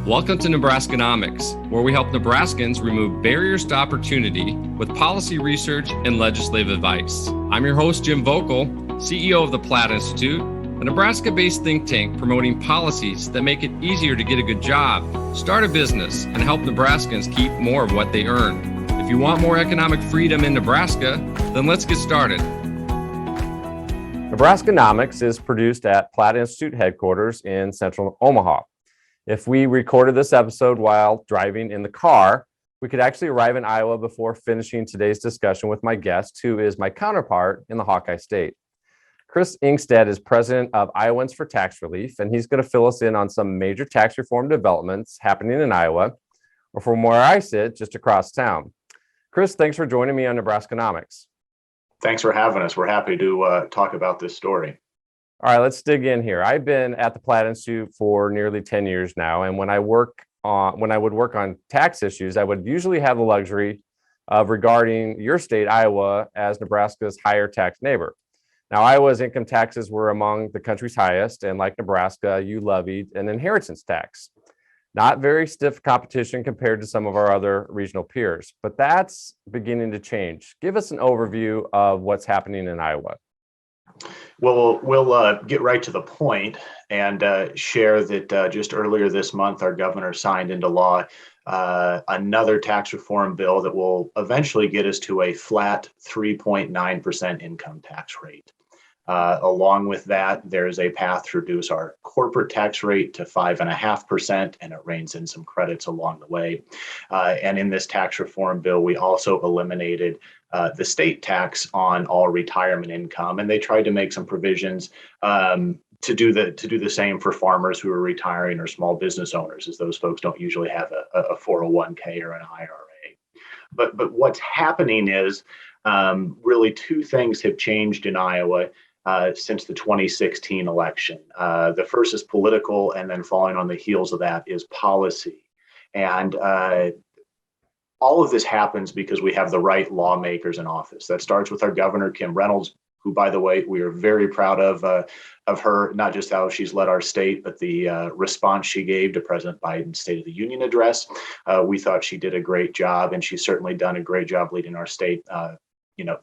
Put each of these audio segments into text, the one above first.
Welcome to Nebraskanomics, where we help Nebraskans remove barriers to opportunity with policy research and legislative advice. I'm your host, Jim Vokal, CEO of the Platt Institute, a Nebraska-based think tank promoting policies that make it easier to get a good job, start a business, and help Nebraskans keep more of what they earn. If you want more economic freedom in Nebraska, then let's get started. Nebraskanomics is produced at Platt Institute headquarters in central Omaha. If we recorded this episode while driving in the car, we could actually arrive in Iowa before finishing today's discussion with my guest, who is my counterpart in the Hawkeye State. Chris Ingstad is president of Iowans for Tax Relief, and he's going to fill us in on some major tax reform developments happening in Iowa, or from where I sit, just across town. Chris, thanks for joining me on Nebraskanomics. Thanks for having us. We're happy to talk about this story. All right, let's dig in here. I've been at the Platt Institute for nearly 10 years now, and when I would work on tax issues, I would usually have the luxury of regarding your state, Iowa, as Nebraska's higher tax neighbor. Now, Iowa's income taxes were among the country's highest, and like Nebraska, you levied an inheritance tax. Not very stiff competition compared to some of our other regional peers, but that's beginning to change. Give us an overview of what's happening in Iowa. Well, we'll get right to the point and share that just earlier this month, our governor signed into law another tax reform bill that will eventually get us to a flat 3.9% income tax rate. Along with that, there's a path to reduce our corporate tax rate to 5.5%, and it reins in some credits along the way. And in this tax reform bill, we also eliminated the state tax on all retirement income, and they tried to make some provisions to do the same for farmers who are retiring or small business owners, as those folks don't usually have a 401k or an IRA. But what's happening is really two things have changed in Iowa since the 2016 election. The first is political, and then following on the heels of that is policy. And all of this happens because we have the right lawmakers in office. That starts with our governor, Kim Reynolds, who, by the way, we are very proud of her, not just how she's led our state, but the response she gave to President Biden's State of the Union address. We thought she did a great job, and she's certainly done a great job leading our state,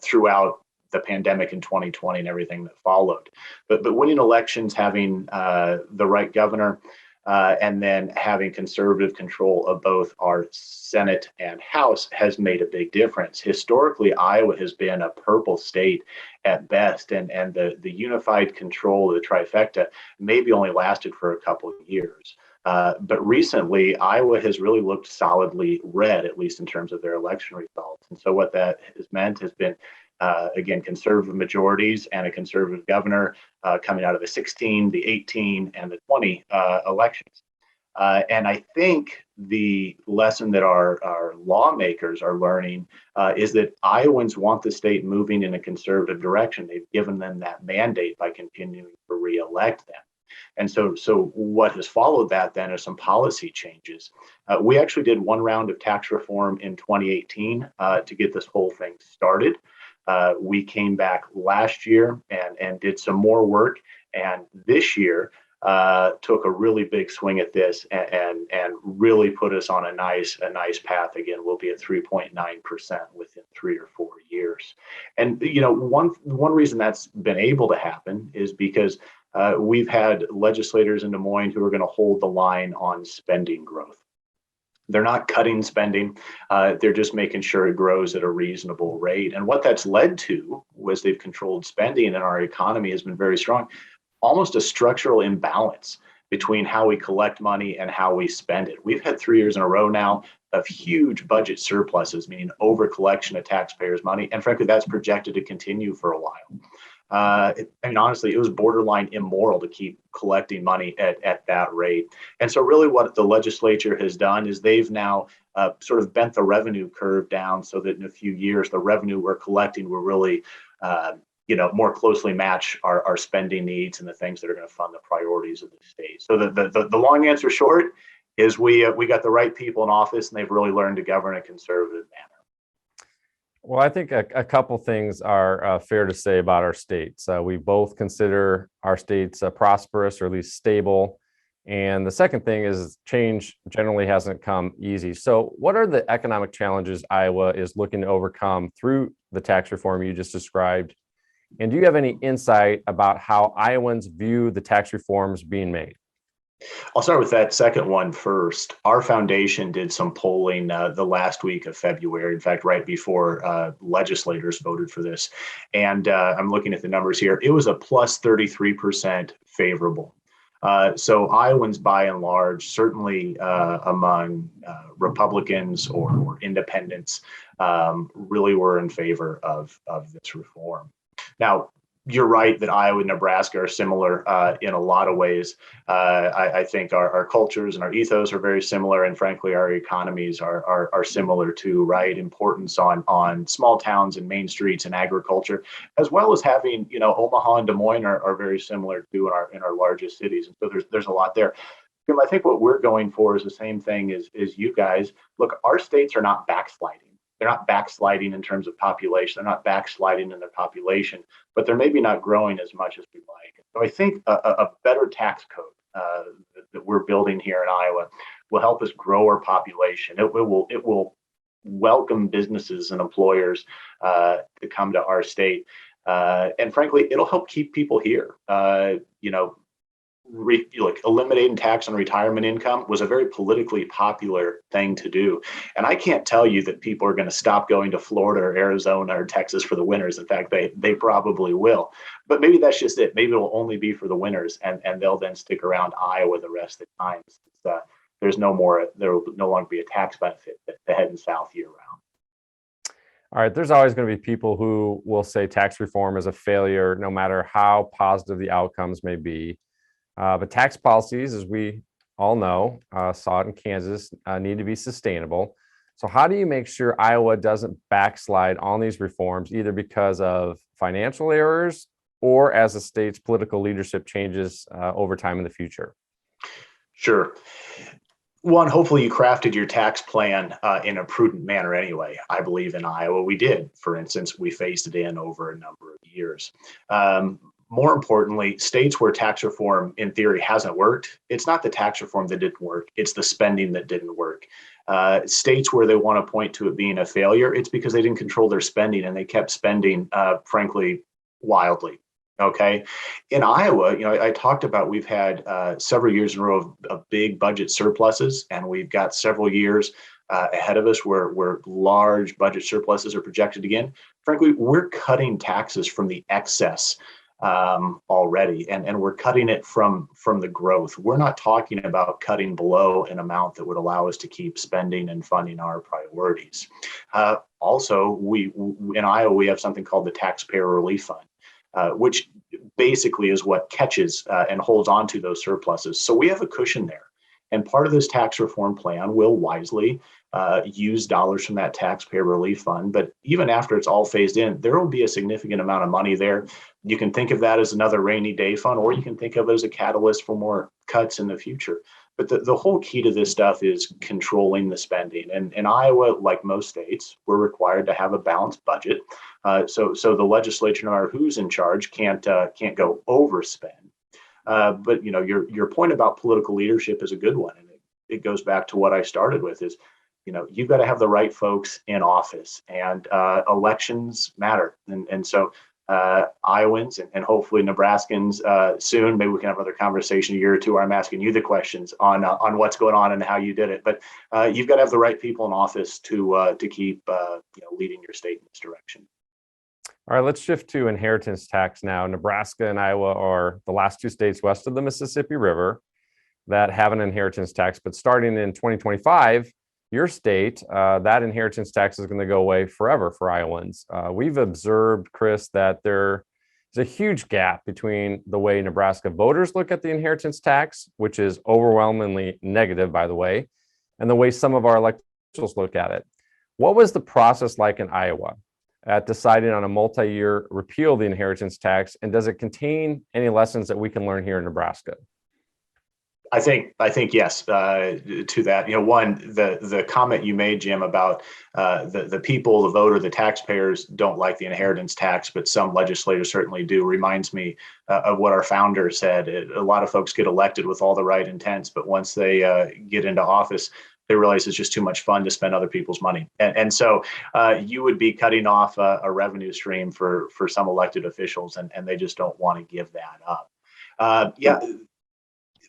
throughout the pandemic in 2020 and everything that followed. But winning elections, having the right governor, and then having conservative control of both our Senate and House has made a big difference. Historically, Iowa has been a purple state at best, and the unified control of the trifecta maybe only lasted for a couple of years. But recently, Iowa has really looked solidly red, at least in terms of their election results. And so what that has meant has been, again, conservative majorities and a conservative governor coming out of the 16, the 18, and the 20 elections. And I think the lesson that our lawmakers are learning is that Iowans want the state moving in a conservative direction. They've given them that mandate by continuing to re-elect them. And so what has followed that then are some policy changes. We actually did one round of tax reform in 2018 to get this whole thing started. We came back last year and did some more work, and this year took a really big swing at this and really put us on a nice path. Again, we'll be at 3.9% within 3 or 4 years. And one reason that's been able to happen is because we've had legislators in Des Moines who are going to hold the line on spending growth. They're not cutting spending. They're just making sure it grows at a reasonable rate. And what that's led to was they've controlled spending, and our economy has been very strong. Almost a structural imbalance between how we collect money and how we spend it. We've had 3 years in a row now of huge budget surpluses, meaning over collection of taxpayers' money. And frankly, that's projected to continue for a while. Honestly, it was borderline immoral to keep collecting money at that rate. And so really what the legislature has done is they've now sort of bent the revenue curve down so that in a few years, the revenue we're collecting will really more closely match our spending needs and the things that are going to fund the priorities of the state. So the long answer short is we got the right people in office, and they've really learned to govern in a conservative manner. Well, I think a couple things are fair to say about our states. We both consider our states prosperous, or at least stable, And the second thing is change generally hasn't come easy. So what are the economic challenges Iowa is looking to overcome through the tax reform you just described? And do you have any insight about how Iowans view the tax reforms being made? I'll start with that second one first. Our foundation did some polling the last week of February, in fact, right before legislators voted for this. And I'm looking at the numbers here. It was a plus 33% favorable. So Iowans, by and large, certainly among Republicans or independents, really were in favor of this reform. Now, you're right that Iowa and Nebraska are similar in a lot of ways. I think our cultures and our ethos are very similar, and frankly, our economies are similar too. Right, importance on small towns and main streets and agriculture, as well as having Omaha and Des Moines are very similar too in our largest cities, and so there's a lot there. Jim, I think what we're going for is the same thing as you guys. Look, our states are not backsliding. They're not backsliding in terms of population. They're not backsliding in their population, but they're maybe not growing as much as we'd like. So I think a better tax code that we're building here in Iowa will help us grow our population. It will welcome businesses and employers to come to our state, and frankly, it'll help keep people here. Eliminating tax on retirement income was a very politically popular thing to do. And I can't tell you that people are going to stop going to Florida or Arizona or Texas for the winters. In fact, they probably will. But maybe that's just it. Maybe it'll only be for the winters, and they'll then stick around Iowa the rest of the time. There will no longer be a tax benefit to heading south year round. All right, there's always going to be people who will say tax reform is a failure, no matter how positive the outcomes may be. But tax policies, as we all know, saw it in Kansas, need to be sustainable. So how do you make sure Iowa doesn't backslide on these reforms, either because of financial errors or as the state's political leadership changes over time in the future? Sure. One, hopefully you crafted your tax plan in a prudent manner anyway. I believe in Iowa we did. For instance, we phased it in over a number of years. More importantly, states where tax reform in theory hasn't worked, it's not the tax reform that didn't work, it's the spending that didn't work. States where they want to point to it being a failure, it's because they didn't control their spending and they kept spending, frankly, wildly. Okay. In Iowa, I talked about we've had several years in a row of big budget surpluses, and we've got several years ahead of us where large budget surpluses are projected again. Frankly, we're cutting taxes from the excess already, and we're cutting it from the growth. We're not talking about cutting below an amount that would allow us to keep spending and funding our priorities. Also, in Iowa, we have something called the Taxpayer Relief Fund, which basically is what catches and holds on to those surpluses. So we have a cushion there. And part of this tax reform plan will wisely use dollars from that taxpayer relief fund. But even after it's all phased in, there will be a significant amount of money there. You can think of that as another rainy day fund, or you can think of it as a catalyst for more cuts in the future. But the whole key to this stuff is controlling the spending. And in Iowa, like most states, we're required to have a balanced budget. So the legislature, no matter who's in charge, can't go overspend. But your point about political leadership is a good one, and it goes back to what I started with: is you've got to have the right folks in office, and elections matter, and so Iowans and hopefully Nebraskans soon. Maybe we can have another conversation a year or two where I'm asking you the questions on what's going on and how you did it. But you've got to have the right people in office to keep leading your state in this direction. All right, let's shift to inheritance tax now. Nebraska and Iowa are the last two states west of the Mississippi River that have an inheritance tax. But starting in 2025, your state, that inheritance tax is going to go away forever for Iowans. We've observed, Chris, that there is a huge gap between the way Nebraska voters look at the inheritance tax, which is overwhelmingly negative, by the way, and the way some of our elected officials look at it. What was the process like in Iowa at deciding on a multi-year repeal of the inheritance tax, and does it contain any lessons that we can learn here in Nebraska? I think yes, to that. One, the comment you made, Jim, about the people, the voter, the taxpayers don't like the inheritance tax, but some legislators certainly do, reminds me of what our founder said. A lot of folks get elected with all the right intents, but once they get into office, they realize it's just too much fun to spend other people's money. And so you would be cutting off a revenue stream for some elected officials, and they just don't want to give that up.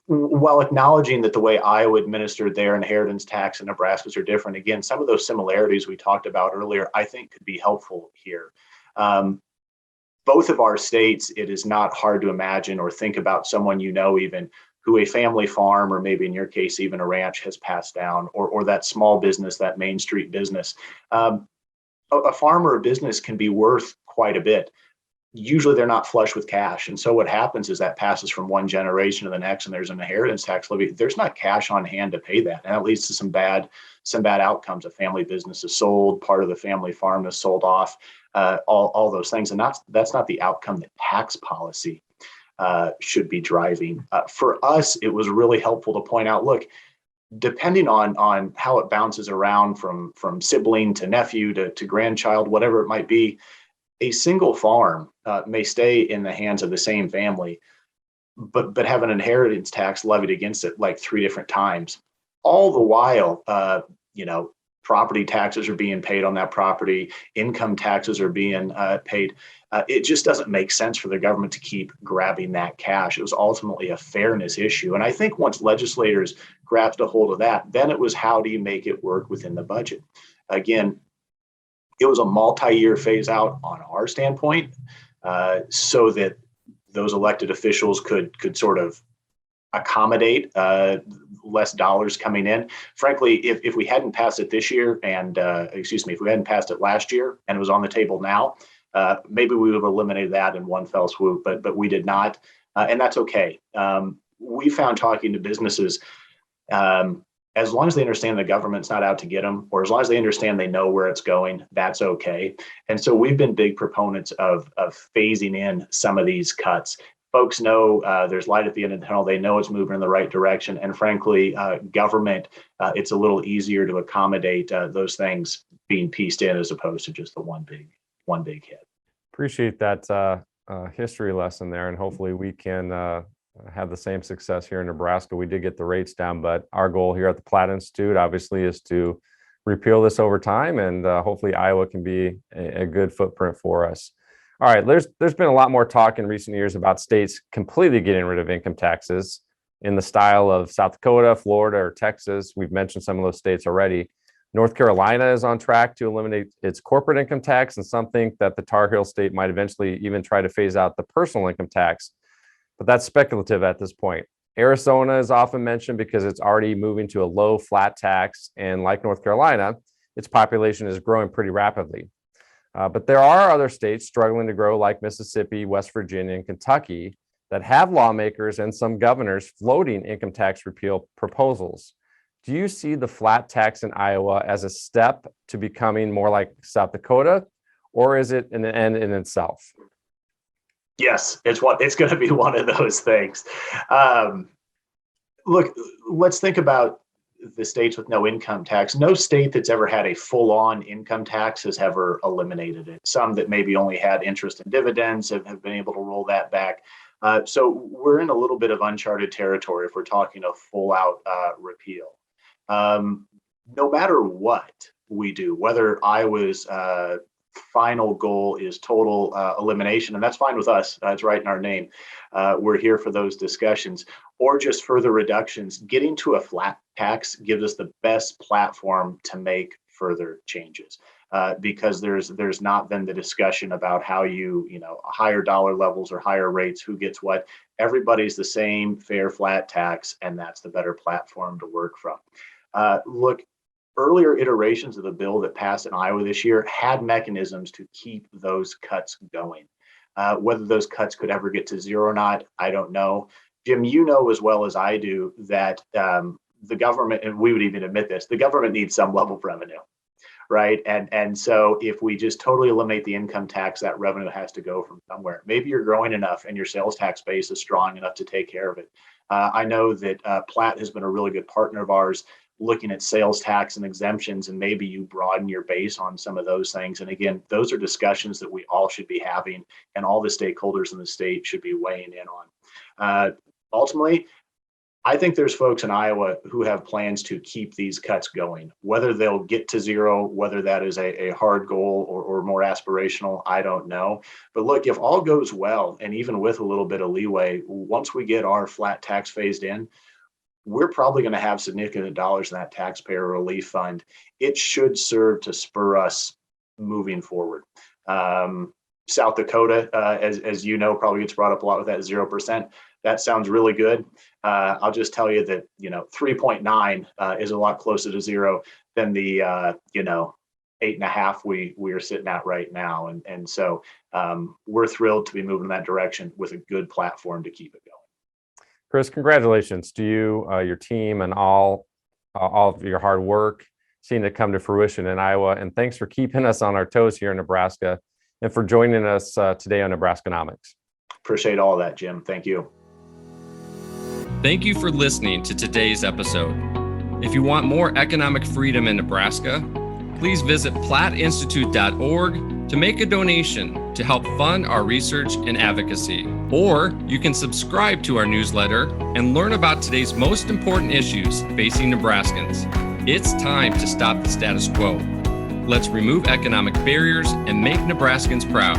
While acknowledging that the way Iowa administered their inheritance tax and Nebraska's are different, again, some of those similarities we talked about earlier, I think could be helpful here. Both of our states, it is not hard to imagine or think about someone even who a family farm, or maybe in your case, even a ranch, has passed down, or that small business, that Main Street business. A farm or a business can be worth quite a bit. Usually they're not flush with cash. And so what happens is that passes from one generation to the next, and there's an inheritance tax levy. There's not cash on hand to pay that. And that leads to some bad outcomes. A family business is sold, part of the family farm is sold off, all those things. And that's not the outcome that tax policy should be driving. For us, it was really helpful to point out, look, depending on how it bounces around from sibling to nephew to grandchild, whatever it might be, a single farm may stay in the hands of the same family, but have an inheritance tax levied against it like 3 different times. All the while, property taxes are being paid on that property, income taxes are being paid. It just doesn't make sense for the government to keep grabbing that cash. It was ultimately a fairness issue. And I think once legislators grabbed a hold of that, then it was, how do you make it work within the budget? Again, it was a multi-year phase out on our standpoint, so that those elected officials could sort of accommodate less dollars coming in. Frankly, if we hadn't passed it this year, and if we hadn't passed it last year and it was on the table now, maybe we would have eliminated that in one fell swoop, but we did not, and that's okay. We found, talking to businesses, as long as they understand the government's not out to get them, or as long as they understand they know where it's going, that's okay. And so we've been big proponents of phasing in some of these cuts. Folks know there's light at the end of the tunnel. They know it's moving in the right direction. And frankly, government, it's a little easier to accommodate those things being pieced in, as opposed to just the one big hit. Appreciate that history lesson there, and hopefully we can have the same success here in Nebraska. We did get the rates down, but our goal here at the Platt Institute obviously is to repeal this over time, and hopefully Iowa can be a good footprint for us. All right, there's been a lot more talk in recent years about states completely getting rid of income taxes in the style of South Dakota, Florida, or Texas. We've mentioned some of those states already. North Carolina is on track to eliminate its corporate income tax, and some think that the Tar Heel state might eventually even try to phase out the personal income tax. But that's speculative at this point. Arizona is often mentioned because it's already moving to a low flat tax, and like North Carolina, its population is growing pretty rapidly. But there are other states struggling to grow, like Mississippi, West Virginia, and Kentucky, that have lawmakers and some governors floating income tax repeal proposals. Do you see the flat tax in Iowa as a step to becoming more like South Dakota, or is it an end in itself? Yes, it's going to be one of those things. Look, let's think about the states with no income tax. No state that's ever had a full-on income tax has ever eliminated it. Some that maybe only had interest and dividends have been able to roll that back. So we're in a little bit of uncharted territory if we're talking a full-out repeal. No matter what we do, whether Iowa's final goal is total elimination, and that's fine with us. It's right in our name. We're here for those discussions, or just further reductions. Getting to a flat tax gives us the best platform to make further changes, because there's not then the discussion about how higher dollar levels or higher rates, who gets what. Everybody's the same fair flat tax, and that's the better platform to work from. Look, earlier iterations of the bill that passed in Iowa this year had mechanisms to keep those cuts going. Whether those cuts could ever get to zero or not, I don't know. Jim, you know as well as I do that the government, and we would even admit this, the government needs some level of revenue, right? And so if we just totally eliminate the income tax, that revenue has to go from somewhere. Maybe you're growing enough and your sales tax base is strong enough to take care of it. I know that Platt has been a really good partner of ours, looking at sales tax and exemptions, and maybe you broaden your base on some of those things. And again, those are discussions that we all should be having, and all the stakeholders in the state should be weighing in on. Ultimately, I think there's folks in Iowa who have plans to keep these cuts going. Whether they'll get to zero, whether that is a hard goal or more aspirational, I don't know. But look, if all goes well, and even with a little bit of leeway, once we get our flat tax phased in, we're probably going to have significant dollars in that taxpayer relief fund. It should serve to spur us moving forward. South Dakota, as you know, probably gets brought up a lot with that 0%. That sounds really good. I'll just tell you that 3.9 is a lot closer to zero than the 8.5 we are sitting at right now, and so we're thrilled to be moving in that direction with a good platform to keep it going. Chris, congratulations to you, your team, and all of your hard work, seeing it come to fruition in Iowa. And thanks for keeping us on our toes here in Nebraska, and for joining us today on Nebraskanomics. Appreciate all of that, Jim. Thank you. Thank you for listening to today's episode. If you want more economic freedom in Nebraska, please visit plattinstitute.org to make a donation to help fund our research and advocacy. Or you can subscribe to our newsletter and learn about today's most important issues facing Nebraskans. It's time to stop the status quo. Let's remove economic barriers and make Nebraskans proud.